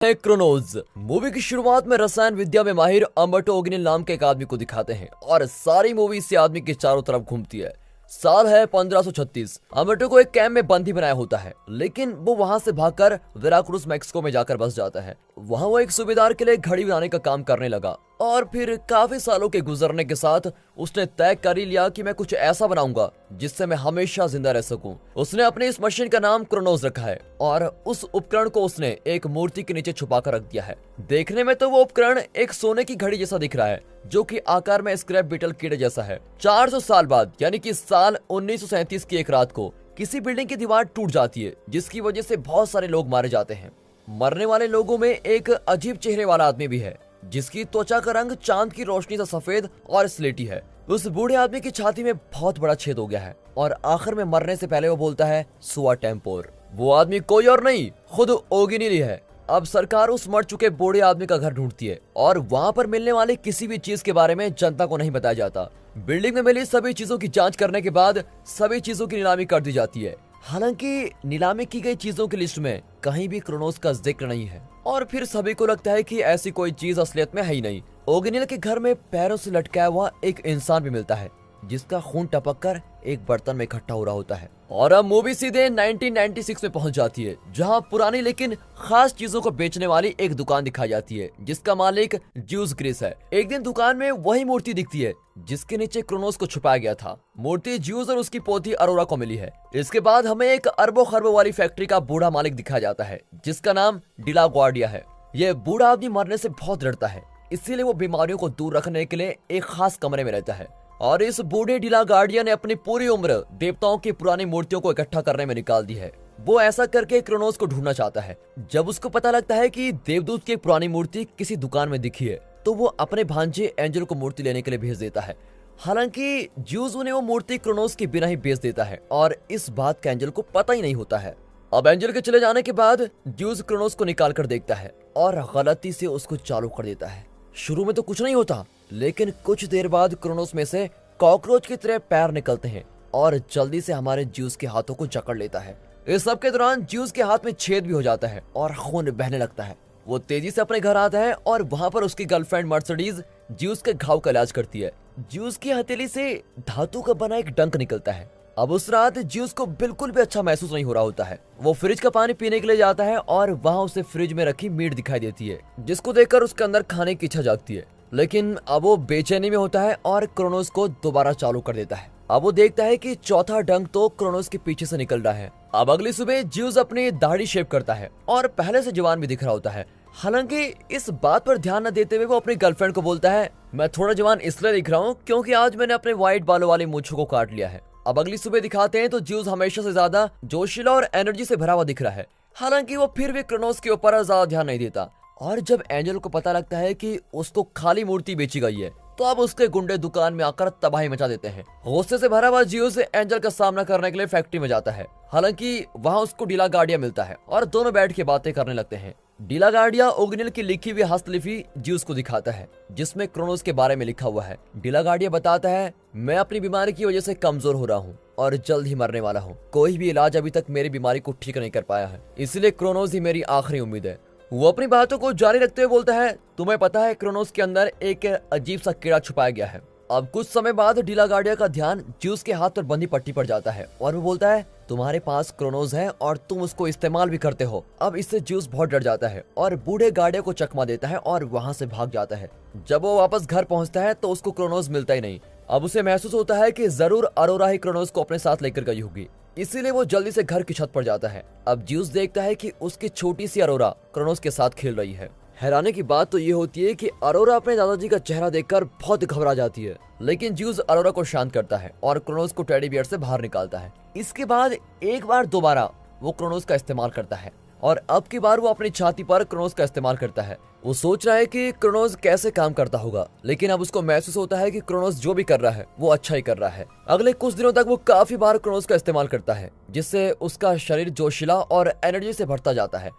है क्रोनोज। मूवी की शुरुआत में रसायन विद्या में माहिर अम्बर्टो ओगिनिल नाम के एक आदमी को दिखाते हैं और सारी मूवी इसी आदमी के चारों तरफ घूमती है। साल है 1536। अम्बर्टो को एक कैंप में बंदी बनाया होता है, लेकिन वो वहां से भागकर वेराक्रूज मैक्सिको में जाकर बस जाता है। वहां वो एक सूबेदार के लिए घड़ी बनाने का काम करने लगा और फिर काफी सालों के गुजरने के साथ उसने तय कर ही लिया कि मैं कुछ ऐसा बनाऊंगा जिससे मैं हमेशा जिंदा रह सकूं। उसने अपने इस मशीन का नाम क्रोनोस रखा है और उस उपकरण को उसने एक मूर्ति के नीचे छुपा कर रख दिया है। देखने में तो वो उपकरण एक सोने की घड़ी जैसा दिख रहा है, जो कि आकार में स्क्रैप बीटल कीड़े जैसा है। 400 साल बाद यानी कि साल 1937 की एक रात को किसी बिल्डिंग की दीवार टूट जाती है, जिसकी वजह से बहुत सारे लोग मारे जाते हैं। मरने वाले लोगों में एक अजीब चेहरे वाला आदमी भी है, जिसकी त्वचा का रंग चांद की रोशनी सा सफेद और स्लेटी है। उस बूढ़े आदमी की छाती में बहुत बड़ा छेद हो गया है और आखिर में मरने से पहले वो बोलता है सुआ टेम्पोर। वो आदमी कोई और नहीं, खुद ओगिनिल ही है। अब सरकार उस मर चुके बूढ़े आदमी का घर ढूंढती है और वहाँ पर मिलने वाली किसी भी चीज के बारे में जनता को नहीं बताया जाता। बिल्डिंग में मिली सभी चीजों की जांच करने के बाद सभी चीजों की नीलामी कर दी जाती है। हालांकि नीलामी की गई चीजों की लिस्ट में कहीं भी क्रोनोस का जिक्र नहीं है और फिर सभी को लगता है कि ऐसी कोई चीज असलियत में है ही नहीं। ओगिनिल के घर में पैरों से लटकाया हुआ एक इंसान भी मिलता है, जिसका खून टपककर एक बर्तन में इकट्ठा हो रहा होता है। और अब मूवी सीधे 1996 में पहुंच जाती है, जहां पुरानी लेकिन खास चीजों को बेचने वाली एक दुकान दिखाई जाती है, जिसका मालिक ज्यूस ग्रिस है। एक दिन दुकान में वही मूर्ति दिखती है जिसके नीचे क्रोनोस को छुपाया गया था। मूर्ति ज्यूस और उसकी पोती अरोरा को मिली है। इसके बाद हमें एक अरबों खरबों वाली फैक्ट्री का बूढ़ा मालिक दिखाया जाता है, जिसका नाम डिला ग्वार्डिया है। ये बूढ़ा आदमी मरने से बहुत डरता है, इसीलिए वो बीमारियों को दूर रखने के लिए एक खास कमरे में रहता है। और इस बूढ़े डिला गार्डिया ने अपनी पूरी उम्र देवताओं की पुरानी मूर्तियों को इकट्ठा करने में निकाल दी है। वो ऐसा करके क्रोनोस को ढूंढना चाहता है। जब उसको पता लगता है कि देवदूत की एक पुरानी मूर्ति किसी दुकान में दिखी है, तो वो अपने भांजे एंजल को मूर्ति लेने के लिए भेज देता है। हालांकि ज्यूस उन्हें वो मूर्ति क्रोनोस के बिना ही बेच देता है और इस बात का एंजल को पता ही नहीं होता है। अब एंजल के चले जाने के बाद ज्यूस क्रोनोस को निकाल कर देखता है और गलती से उसको चालू कर देता है। शुरू में तो कुछ नहीं होता, लेकिन कुछ देर बाद क्रोनोस में से कॉकरोच की तरह पैर निकलते हैं और जल्दी से हमारे ज्यूस के हाथों को जकड़ लेता है। इस सब के दौरान ज्यूस के हाथ में छेद भी हो जाता है और खून बहने लगता है। वो तेजी से अपने घर आता है और वहाँ पर उसकी गर्लफ्रेंड मर्सिडीज ज्यूस के घाव का इलाज करती है। ज्यूस की हथेली से धातु का बना एक डंक निकलता है। अब उस रात ज्यूस को बिल्कुल भी अच्छा महसूस नहीं हो रहा होता है। वो फ्रिज का पानी पीने के लिए जाता है और वहाँ उसे फ्रिज में रखी मीट दिखाई देती है, जिसको देखकर उसके अंदर खाने की इच्छा जागती है। लेकिन अब वो बेचैनी में होता है और क्रोनोस को दोबारा चालू कर देता है। अब वो देखता है कि चौथा डंक तो क्रोनोस के पीछे से निकल रहा है। अब अगली सुबह ज्यूस अपनी दाढ़ी शेव करता है और पहले से जवान भी दिख रहा होता है। हालांकि इस बात पर ध्यान न देते हुए वो अपनी गर्लफ्रेंड को बोलता है, मैं थोड़ा जवान इसलिए दिख रहा हूँ क्योंकि आज मैंने अपने व्हाइट बालों वाली मूंछों को काट लिया है। अब अगली सुबह दिखाते हैं तो ज्यूस हमेशा से ज्यादा जोशीला और एनर्जी से भरा हुआ दिख रहा है। हालांकि वो फिर भी क्रोनोस के ऊपर ज्यादा ध्यान नहीं देता। और जब एंजल को पता लगता है कि उसको खाली मूर्ति बेची गई है, तो अब उसके गुंडे दुकान में आकर तबाही मचा देते हैं। गुस्से से भरा हुआ ज्यूस एंजल का सामना करने के लिए फैक्ट्री में जाता है। हालांकि वहां उसको डिला गार्डिया मिलता है और दोनों बैठ के बातें करने लगते हैं। डिला गार्डिया ओगिनिल की लिखी हुई हस्तलिपि ज्यूस को दिखाता है, जिसमें क्रोनोस के बारे में लिखा हुआ है। डिला गार्डिया बताता है, मैं अपनी बीमारी की वजह से कमजोर हो रहा हूँ और जल्द ही मरने वाला हूँ। कोई भी इलाज अभी तक मेरी बीमारी को ठीक नहीं कर पाया है, इसलिए क्रोनोस ही मेरी आखिरी उम्मीद है। वो अपनी बातों को जारी रखते हुए बोलता है, तुम्हें पता है क्रोनोस के अंदर एक अजीब सा कीड़ा छुपाया गया है। अब कुछ समय बाद डिला गार्डिया का ध्यान ज्यूस के हाथ पर बंधी पट्टी पर जाता है और वो बोलता है, तुम्हारे पास क्रोनोस है और तुम उसको इस्तेमाल भी करते हो। अब इससे ज्यूस बहुत डर जाता है और बूढ़े गार्डिया को चकमा देता है और वहाँ से भाग जाता है। जब वो वापस घर पहुँचता है तो उसको क्रोनोस मिलता ही नहीं। अब उसे महसूस होता है कि जरूर अरोरा ही क्रोनोस को अपने साथ लेकर गई होगी, इसीलिए वो जल्दी से घर की छत पर जाता है। अब ज्यूस देखता है कि उसकी छोटी सी अरोरा क्रोनोस के साथ खेल रही है। हैरानी की बात तो ये होती है कि अरोरा अपने दादाजी का चेहरा देखकर बहुत घबरा जाती है, लेकिन ज्यूस अरोरा को शांत करता है और क्रोनोस को टेडी बियर से बाहर निकालता है। इसके बाद एक बार दोबारा वो क्रोनोस का इस्तेमाल करता है और अब की बार वो अपनी छाती पर क्रोनोस का इस्तेमाल करता है। वो सोच रहा है कि क्रोनोस कैसे काम करता होगा, लेकिन अब उसको महसूस होता है कि क्रोनोस जो भी कर रहा है वो अच्छा ही कर रहा है। अगले कुछ दिनों तक वो काफी बार क्रोनोस का इस्तेमाल करता है, जिससे उसका शरीर जोशीला और एनर्जी से भरता जाता है।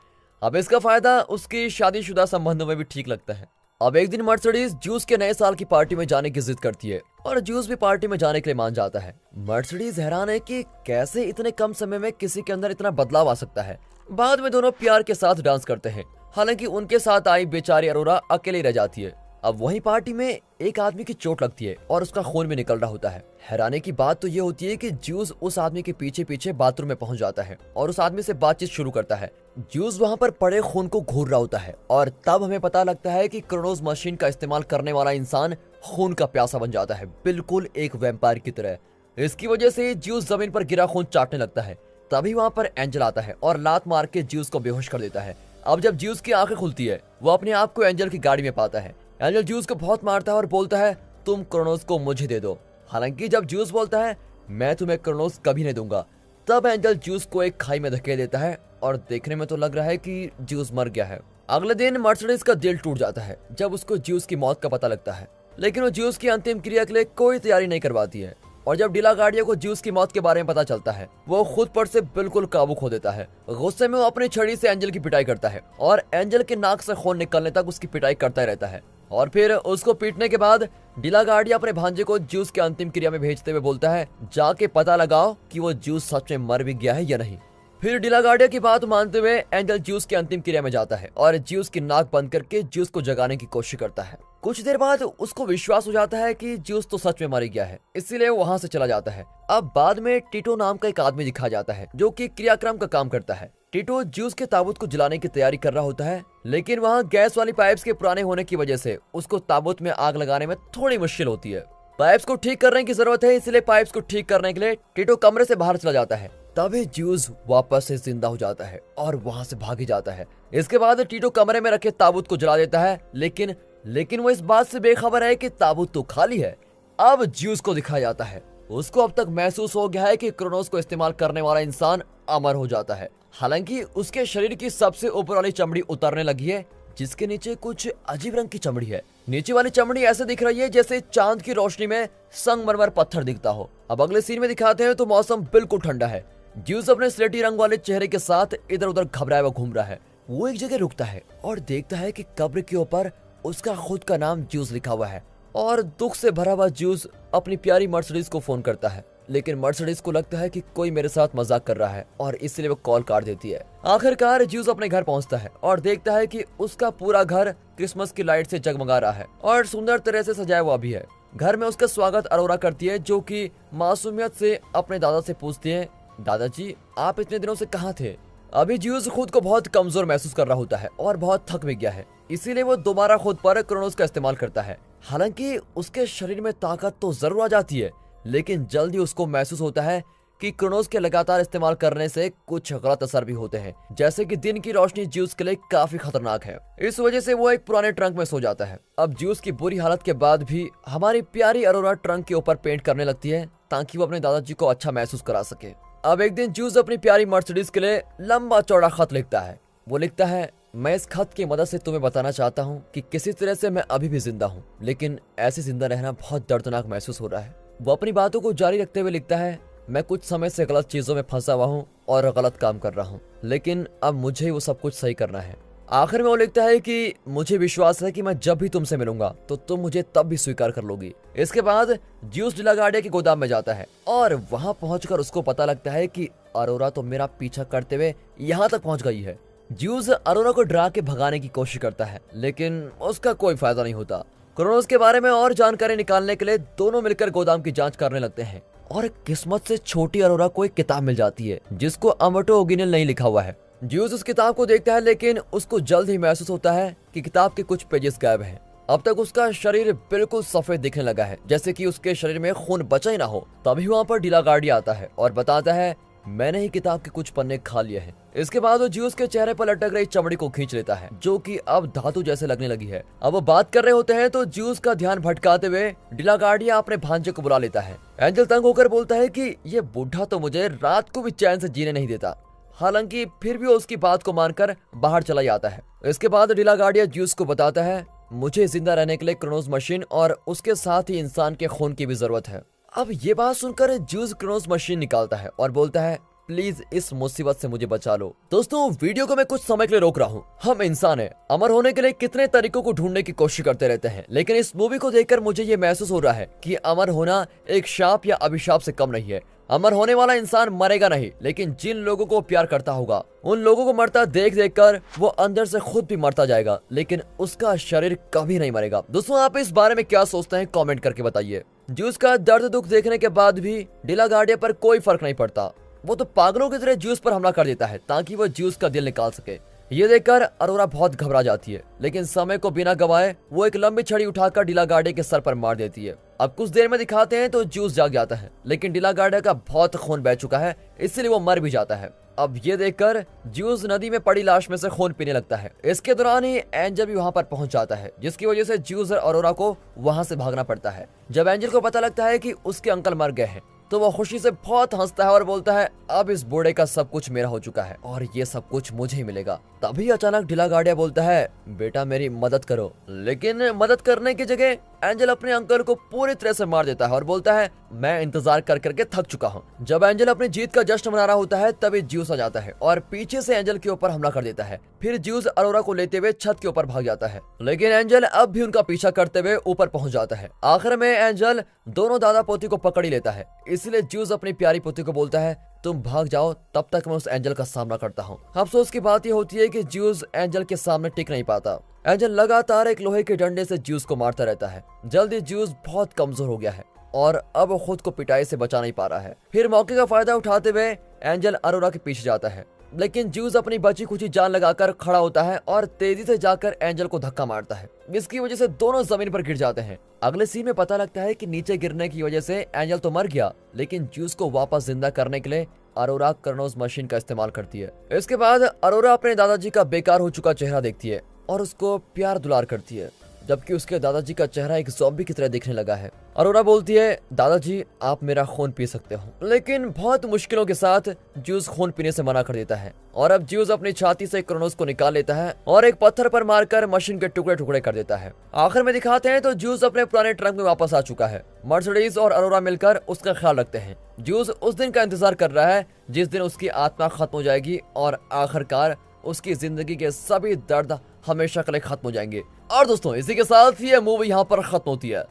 अब इसका फायदा उसकी शादीशुदा संबंधों में भी ठीक लगता है। अब एक दिन मर्सिडीज ज्यूस के नए साल की पार्टी में जाने की जिद करती है और ज्यूस भी पार्टी में जाने के लिए मान जाता है। मर्सिडीज हैरान है कि कैसे इतने कम समय में किसी के अंदर इतना बदलाव आ सकता है। बाद में दोनों प्यार के साथ डांस करते हैं हालांकि उनके साथ आई बेचारी अरोरा अकेली रह जाती है। अब वहीं पार्टी में एक आदमी की चोट लगती है और उसका खून भी निकल रहा होता है। हैरानी की बात तो ये होती है कि ज्यूस उस आदमी के पीछे पीछे बाथरूम में पहुंच जाता है और उस आदमी से बातचीत शुरू करता है। ज्यूस वहां पर पड़े खून को घूर रहा होता है और तब हमें पता लगता है कि क्रोनोस मशीन का इस्तेमाल करने वाला इंसान खून का प्यासा बन जाता है, बिल्कुल एक वैम्पायर की तरह। इसकी वजह से ज्यूस जमीन पर गिरा खून चाटने लगता है। तभी वहां पर एंजल आता है और लात मार के ज्यूस को बेहोश कर देता है। अब जब ज्यूस की आंखें खुलती है, वो अपने आप को एंजल की गाड़ी में पाता है। एंजल ज्यूस को बहुत मारता है और बोलता है, तुम क्रोनोस को मुझे दे दो। हालांकि जब ज्यूस बोलता है, मैं तुम्हें क्रोनोस कभी नहीं दूंगा, तब एंजल ज्यूस को एक खाई में धकेल देता है और देखने में तो लग रहा है कि ज्यूस मर गया है। अगले दिन मर्सिडीज का दिल टूट जाता है जब उसको ज्यूस की मौत का पता लगता है, लेकिन वो ज्यूस की अंतिम क्रिया के लिए कोई तैयारी नहीं करवाती है। और जब डी ला गार्डिया को ज्यूस की मौत के बारे में पता चलता है, वो खुद पर से बिल्कुल काबू खो देता है। गुस्से में वो अपनी छड़ी से एंजल की पिटाई करता है और एंजल के नाक से खून निकलने तक उसकी पिटाई करता रहता है। और फिर उसको पीटने के बाद डी ला गार्डिया अपने भांजे को ज्यूस के अंतिम क्रिया में भेजते हुए बोलता है, जाके पता लगाओ कि वो ज्यूस सच में मर भी गया है या नहीं। फिर डी ला गार्डिया की बात मानते हुए एंजल ज्यूस की अंतिम क्रिया में जाता है और ज्यूस की नाक बंद करके ज्यूस को जगाने की कोशिश करता है। कुछ देर बाद उसको विश्वास हो जाता है कि ज्यूस तो सच में मर गया है, इसीलिए वो वहां से चला जाता है। अब बाद में टीटो नाम का एक आदमी दिखाया जाता है जो कि क्रियाक्रम का काम करता है। टीटो ज्यूस के ताबूत को जलाने की तैयारी कर रहा होता है, लेकिन वहाँ गैस वाली पाइप्स के पुराने होने की वजह से उसको ताबूत में आग लगाने में थोड़ी मुश्किल होती है। पाइप्स को ठीक करने की जरूरत है, इसलिए पाइप्स को ठीक करने के लिए टीटो कमरे से बाहर चला जाता है। तभी ज्यूस वापस से जिंदा हो जाता है और वहां से भाग जाता है। इसके बाद टीटो कमरे में रखे ताबूत को जला देता है, लेकिन वो इस बात से बेखबर है कि ताबूत तो खाली है। अब ज्यूस को दिखाया जाता है। उसको अब तक महसूस हो गया है कि क्रोनोस को इस्तेमाल करने वाला इंसान अमर हो जाता है। हालांकि उसके शरीर की सबसे ऊपर वाली चमड़ी उतरने लगी है, जिसके नीचे कुछ अजीब रंग की चमड़ी है। नीचे वाली चमड़ी ऐसे दिख रही है जैसे चांद की रोशनी में संगमरमर पत्थर दिखता हो। अब अगले सीन में दिखाते हैं तो मौसम बिल्कुल ठंडा है। ज्यूस अपने स्लेटी रंग वाले चेहरे के साथ इधर उधर घबराया हुआ घूम रहा है। वो एक जगह रुकता है और देखता है कि कब्र के ऊपर उसका खुद का नाम ज्यूस लिखा हुआ है। और दुख से भरा हुआ ज्यूस अपनी प्यारी मर्सिडीज को फोन करता है, लेकिन मर्सिडीज को लगता है कि कोई मेरे साथ मजाक कर रहा है और इसलिए वो कॉल काट देती है। आखिरकार ज्यूस अपने घर पहुंचता है और देखता है कि उसका पूरा घर क्रिसमस की लाइट से जगमगा रहा है और सुंदर तरह से सजाया हुआ भी है। घर में उसका स्वागत अरोरा करती है, जो कि मासूमियत से अपने दादा से पूछती है, दादाजी आप इतने दिनों से कहाँ थे? अभी ज्यूस खुद को बहुत कमजोर महसूस कर रहा होता है और बहुत थक भी गया है, इसीलिए वो दोबारा खुद पर क्रोनोस का इस्तेमाल करता है। हालांकि उसके शरीर में ताकत तो जरूर आ जाती है, लेकिन जल्दी उसको महसूस होता है कि क्रोनोस के लगातार इस्तेमाल करने से कुछ गलत असर भी होते हैं, जैसे कि दिन की रोशनी ज्यूस के लिए काफी खतरनाक है। इस वजह से वो एक पुराने ट्रंक में सो जाता है। अब ज्यूस की बुरी हालत के बाद भी हमारी प्यारी अरोरा ट्रंक के ऊपर पेंट करने लगती है ताकि वो अपने दादाजी को अच्छा महसूस करा सके। अब एक दिन ज्यूस अपनी प्यारी मर्सिडीज के लिए लंबा चौड़ा खत लिखता है। वो लिखता है, मैं इस खत की मदद से तुम्हें बताना चाहता हूँ कि किसी तरह से मैं अभी भी जिंदा हूँ, लेकिन ऐसे जिंदा रहना बहुत दर्दनाक महसूस हो रहा है। वो अपनी बातों को जारी रखते हुए लिखता है, मैं कुछ समय से गलत चीजों में फंसा हुआ हूँ और गलत काम कर रहा हूँ, लेकिन अब मुझे वो सब कुछ सही करना है। आखिर में वो लिखता है कि मुझे विश्वास है कि मैं जब भी तुमसे मिलूंगा तो तुम मुझे तब भी स्वीकार कर लोगी। इसके बाद ज्यूस डी ला गार्डिया के गोदाम में जाता है और वहां पहुंचकर उसको पता लगता है कि अरोरा तो मेरा पीछा करते हुए यहाँ तक पहुंच गई है। ज्यूस अरोरा को डरा के भगाने की कोशिश करता है, लेकिन उसका कोई फायदा नहीं होता। क्रोनोस के बारे में और जानकारी निकालने के लिए दोनों मिलकर गोदाम की जांच करने लगते हैं और किस्मत से छोटी अरोरा को एक किताब मिल जाती है जिसको अमटो ओगिनेल नहीं लिखा हुआ है। ज्यूस उस किताब को देखता है, लेकिन उसको जल्द ही महसूस होता है कि किताब के कुछ पेजेस गायब हैं। अब तक उसका शरीर बिल्कुल सफेद दिखने लगा है, जैसे कि उसके शरीर में खून बचा ही ना हो। तभी वहाँ पर डी ला गार्डिया आता है और बताता है, मैंने ही किताब के कुछ पन्ने खा लिए हैं। इसके बाद वो ज्यूस के चेहरे पर लटक रही चमड़ी को खींच लेता है, जो कि अब धातु जैसे लगने लगी है। अब वो बात कर रहे होते हैं तो ज्यूस का ध्यान भटकाते हुए डी ला गार्डिया अपने भांजे को बुला लेता है। एंजल तंग होकर बोलता है कि ये बूढ़ा तो मुझे रात को भी चैन से जीने नहीं देता। हालांकि फिर भी वो उसकी बात को मानकर बाहर चला जाता है। इसके बाद डी ला गार्डिया ज्यूस को बताता है, मुझे जिंदा रहने के लिए क्रोनोस मशीन और उसके साथ ही इंसान के खून की भी जरूरत है। अब ये बात सुनकर ज्यूस क्रोनोस मशीन निकालता है और बोलता है, प्लीज इस मुसीबत से मुझे बचा लो। दोस्तों, वीडियो को मैं कुछ समय के लिए रोक रहा हूँ। हम इंसान हैं, अमर होने के लिए कितने तरीकों को ढूंढने की कोशिश करते रहते हैं, लेकिन इस मूवी को देखकर मुझे ये महसूस हो रहा है कि अमर होना एक शाप या अभिशाप से कम नहीं है। अमर होने वाला इंसान मरेगा नहीं, लेकिन जिन लोगों को प्यार करता होगा उन लोगों को मरता देख देख कर वो अंदर से खुद भी मरता जाएगा, लेकिन उसका शरीर कभी नहीं मरेगा। दोस्तों, आप इस बारे में क्या सोचते हैं कमेंट करके बताइए। ज्यूस का दर्द दुख देखने के बाद भी डिलागार्डिया पर कोई फर्क नहीं पड़ता। वो तो पागलों की तरह ज्यूस पर हमला कर देता है ताकि वो ज्यूस का दिल निकाल सके। ये देखकर अरोरा बहुत घबरा जाती है, लेकिन समय को बिना गवाए वो एक लंबी छड़ी उठाकर डिलागार्डिया के सर पर मार देती है। अब कुछ देर में दिखाते हैं तो ज्यूस जाग जाता है, लेकिन डिलागार्डिया का बहुत खून बह चुका है, इसलिए वो मर भी जाता है। अब ये देखकर ज्यूस नदी में पड़ी लाश में से खून पीने लगता है। इसके दौरान ही एंजल भी वहां पर पहुंच जाता है, जिसकी वजह से ज्यूस और अरोरा को वहां से भागना पड़ता है। जब एंजल को पता लगता है कि उसके अंकल मर गए हैं तो वो खुशी से बहुत हंसता है और बोलता है अब इस बूढ़े का सब कुछ मेरा हो चुका है और ये सब कुछ मुझे ही मिलेगा। तभी अचानक डिलागार्डिया बोलता है बेटा मेरी मदद करो, लेकिन मदद करने की जगह एंजल अपने अंकल को पूरी तरह से मार देता है और बोलता है मैं इंतजार कर करके थक चुका हूँ। जब एंजल अपनी जीत का जश्न मना रहा होता है तभी ज्यूस आ जाता है और पीछे से एंजल के ऊपर हमला कर देता है। फिर ज्यूस अरोरा को लेते हुए छत के ऊपर भाग जाता है, लेकिन एंजल अब भी उनका पीछा करते हुए ऊपर पहुंच जाता है। आखिर में एंजल दोनों दादा पोती को पकड़ ही लेता है, इसलिए ज्यूस अपनी प्यारी पोती को बोलता है तुम भाग जाओ, तब तक मैं उस एंजल का सामना करता हूँ। अफसोस की बात यह होती है कि ज्यूस एंजल के सामने टिक नहीं पाता। एंजल लगातार एक लोहे के डंडे से ज्यूस को मारता रहता है। जल्दी ज्यूस बहुत कमजोर हो गया है और अब वो खुद को पिटाई से बचा नहीं पा रहा है। फिर मौके का फायदा उठाते हुए एंजल अरोरा के पीछे जाता है, लेकिन ज्यूस अपनी बची खुची जान लगाकर खड़ा होता है और तेजी से जाकर एंजल को धक्का मारता है, जिसकी वजह से दोनों जमीन पर गिर जाते हैं। अगले सीन में पता लगता है कि नीचे गिरने की वजह से एंजल तो मर गया, लेकिन ज्यूस को वापस जिंदा करने के लिए अरोरा कर्नोस मशीन का इस्तेमाल करती है। इसके बाद अरोरा अपने दादाजी का बेकार हो चुका चेहरा देखती है और उसको प्यार दुलार करती है, जबकि उसके दादाजी का चेहरा एक ज़ॉम्बी की तरह दिखने लगा है। अरोरा बोलती है दादाजी आप मेरा खून पी सकते हो, लेकिन बहुत मुश्किलों के साथ ज्यूस खून पीने से मना कर देता है और अब ज्यूस अपनी छाती से क्रोनोस को निकाल लेता है और एक पत्थर पर मारकर मशीन के टुकड़े टुकड़े कर देता है। आखिर में दिखाते हैं तो ज्यूस अपने पुराने ट्रक में वापस आ चुका है। मर्सिडीज और अरोरा मिलकर उसका ख्याल रखते हैं। ज्यूस उस दिन का इंतजार कर रहा है जिस दिन उसकी आत्मा खत्म हो जाएगी और आखिरकार उसकी जिंदगी के सभी दर्द हमेशा के लिए खत्म हो जाएंगे। और दोस्तों, इसी के साथ ये मूवी यहाँ पर खत्म होती है।